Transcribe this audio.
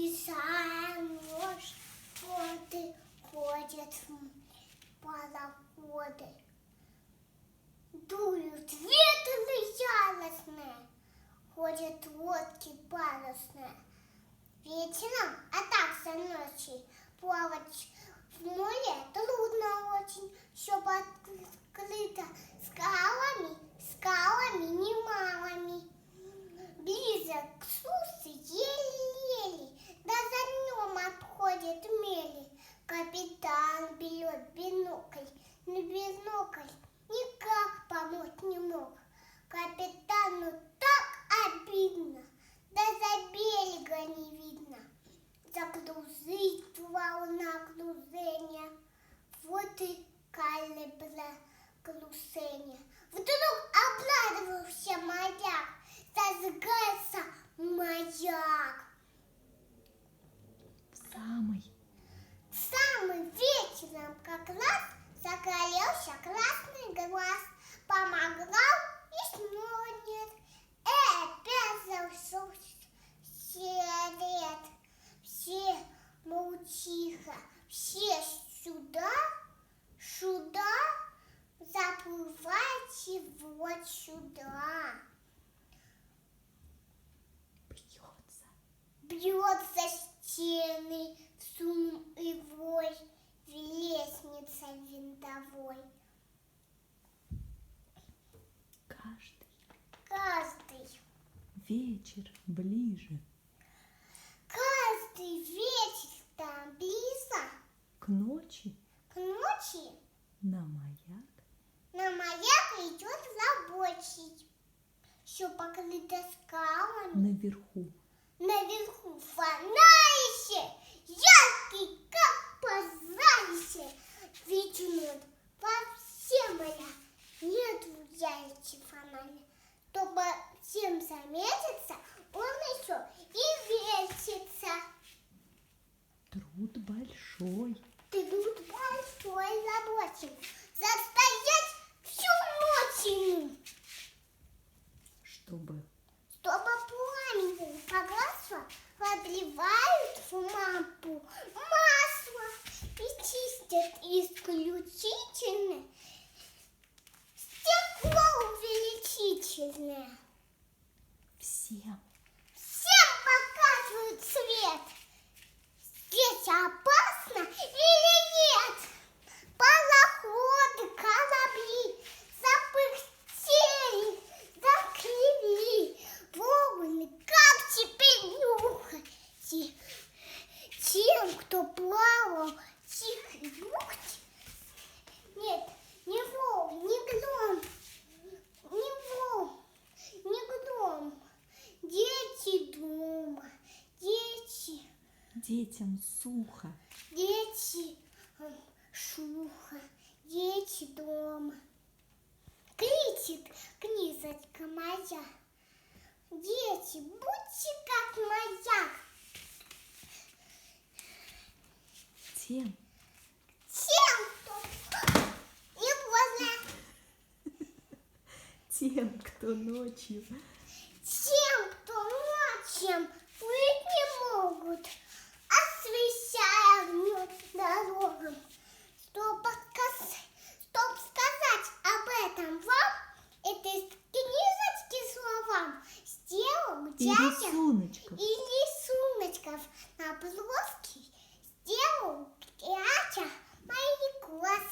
Тесая ночь, воды ходят пароходы. Дуют ветры яростные, ходят лодки парусные. Вечером, а также ночью, плавать в море трудно очень, все покрыто скалами немалыми. Близок к суше еле-еле, да за днем обходят мели. Капитан берет бинокль, но бинокль никак помочь не мог. Капитану так обидно, да за берега не видно. Загрузить волна кружения, вот и калибра крушения. Вдруг обрадовался моряк, зажигается маяк. Самый вечером как раз загорелся красный глаз. Помогал и снова нет. Опять зашел свет. Все молчиха, все сюда, заплывайте вот сюда. Бьется стены, шум и вой, лестница винтовой. Каждый вечер ближе каждый вечер там близко к ночи на маяк идет рабочий. Все покрыто скалами. Наверху фонарище, яркий, как пожарище. Ведь во все моря нет ярче фонаря. Чтобы всем заметиться, он еще и вертится. Труд большой рабочим. Застоять всю ночь, чтобы пламя погасло, подливают в лампу масло и чистят исключительно стекло увеличительное. Всем показывают свет. Здесь опасно или нет? Пароходы, корабли запыхтели, закривили. Волны, как теперь нюхать? Тем, кто плавал в тихой бухте, нет, не волн, не гром, дети дома, детям сухо, шухо, дети дома. Кричит книжечка моя: дети, будьте как маяк. Тем, кто не возле. Тем, кто ночью плыть не могут, освещая огнем дорогам. Чтоб сказать об этом вам, это из книжечки словам сделал дядя и рисуночков на плоский сделал дядя мои глаза.